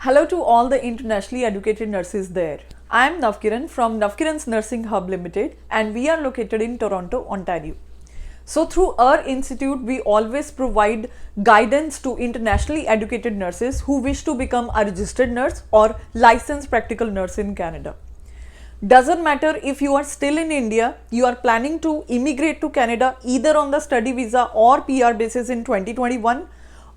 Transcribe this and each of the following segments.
Hello to all the internationally educated nurses there. I am Navkiran from Navkiran's Nursing Hub Limited and we are located in Toronto, Ontario. So through our institute, we always provide guidance to internationally educated nurses who wish to become a registered nurse or licensed practical nurse in Canada. Doesn't matter if you are still in India, you are planning to immigrate to Canada either on the study visa or PR basis in 2021,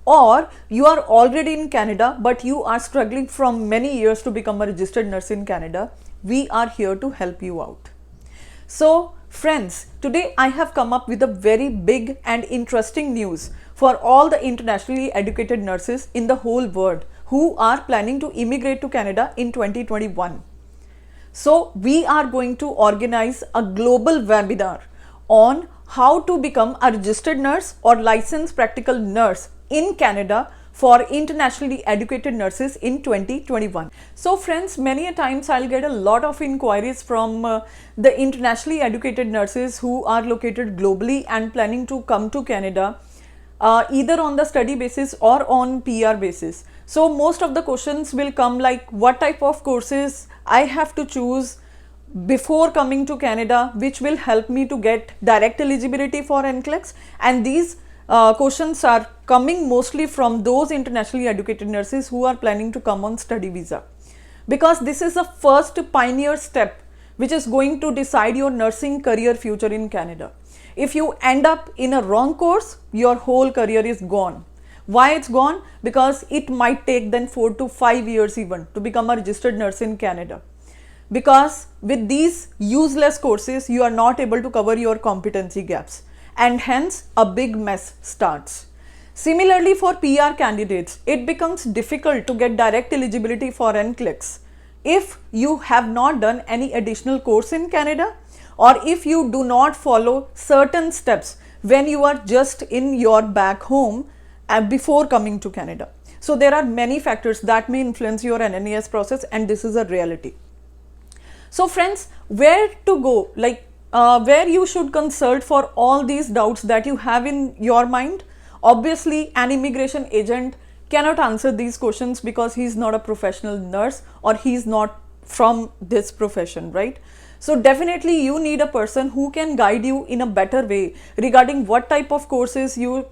or you are already in Canada but you are struggling from many years to become a registered nurse in Canada, we are here to help you out. So friends, today I have come up with a very big and interesting news for all the internationally educated nurses in the whole world who are planning to immigrate to Canada in 2021. So we are going to organize a global webinar on how to become a registered nurse or licensed practical nurse in Canada for internationally educated nurses in 2021. So friends, many a times I'll get a lot of inquiries from the internationally educated nurses who are located globally and planning to come to Canada either on the study basis or on PR basis. So most of the questions will come like what type of courses I have to choose before coming to Canada, which will help me to get direct eligibility for NCLEX, and these questions are coming mostly from those internationally educated nurses who are planning to come on study visa, because this is the first pioneer step which is going to decide your nursing career future in Canada. If you end up in a wrong course, your whole career is gone. Why it's gone? Because it might take then 4 to 5 years even to become a registered nurse in Canada. Because with these useless courses, you are not able to cover your competency gaps, and hence a big mess starts. Similarly, for PR candidates, it becomes difficult to get direct eligibility for NCLEX if you have not done any additional course in Canada, or if you do not follow certain steps when you are just in your back home before coming to Canada. So there are many factors that may influence your NNES process, and this is a reality. So friends, where to go, where you should consult for all these doubts that you have in your mind? Obviously, an immigration agent cannot answer these questions because he is not a professional nurse or he is not from this profession, right? So definitely you need a person who can guide you in a better way regarding what type of courses you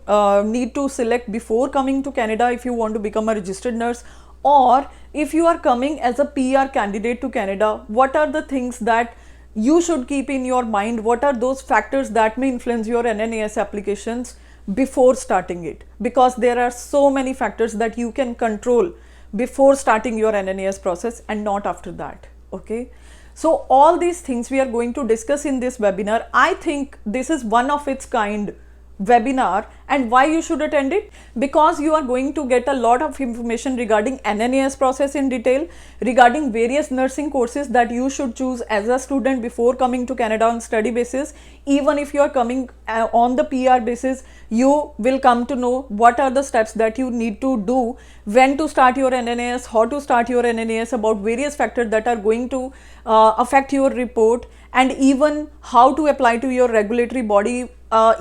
need to select before coming to Canada if you want to become a registered nurse, or if you are coming as a PR candidate to Canada, what are the things that you should keep in your mind, what are those factors that may influence your NNES applications before starting it, because there are so many factors that you can control before starting your NNES process and not after that. Okay, so all these things we are going to discuss in this webinar. I think this is one of its kind webinar, and why you should attend it? Because you are going to get a lot of information regarding NNES process in detail, regarding various nursing courses that you should choose as a student before coming to Canada on study basis. Even if you are coming on the PR basis, you will come to know what are the steps that you need to do, when to start your NNES, how to start your NNES, about various factors that are going to affect your report, and even how to apply to your regulatory body.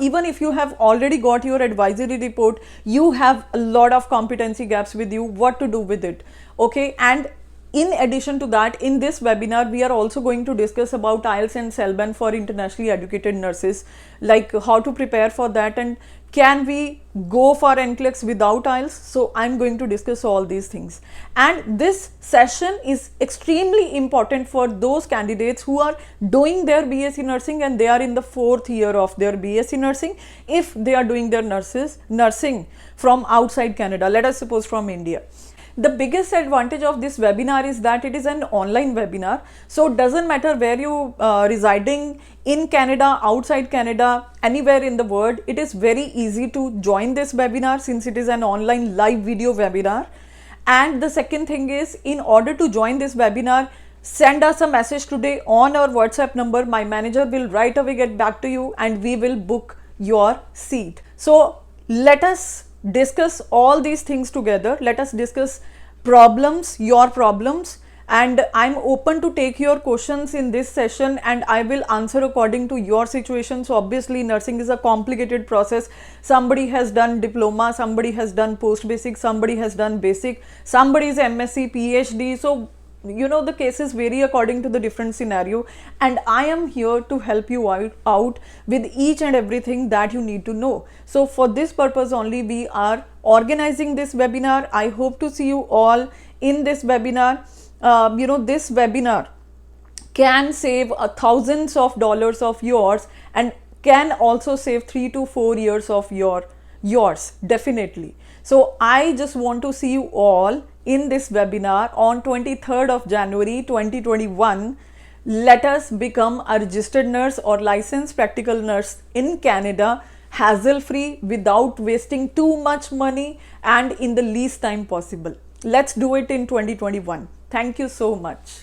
Even if you have already got your advisory report, you have a lot of competency gaps with you, what to do with it. Okay, and in addition to that, in this webinar we are also going to discuss about IELTS and CELBAN for internationally educated nurses, like how to prepare for that, and can we go for NCLEX without IELTS? So I'm going to discuss all these things, and this session is extremely important for those candidates who are doing their BSc nursing and they are in the 4th year of their BSc nursing. If they are doing their nursing from outside Canada, let us suppose from India. The biggest advantage of this webinar is that it is an online webinar. So it doesn't matter where you residing in Canada, outside Canada, anywhere in the world, it is very easy to join this webinar since it is an online live video webinar. And the second thing is, in order to join this webinar, send us a message today on our WhatsApp number. My manager will right away get back to you and we will book your seat. So let us discuss all these things together. Let us discuss problems, your problems, and I'm open to take your questions in this session, and I will answer according to your situation. So obviously nursing is a complicated process. Somebody has done diploma, somebody has done post basic, somebody has done basic, somebody is MSc, PhD. So you know, the cases vary according to the different scenario, and I am here to help you out with each and everything that you need to know. So for this purpose only we are organizing this webinar. I hope to see you all in this webinar. You know, this webinar can save thousands of dollars of yours, and can also save 3 to 4 years of yours definitely. So I just want to see you all in this webinar on 23rd of January 2021. Let us become a registered nurse or licensed practical nurse in Canada, hassle free, without wasting too much money, and in the least time possible. Let's do it in 2021. Thank you so much.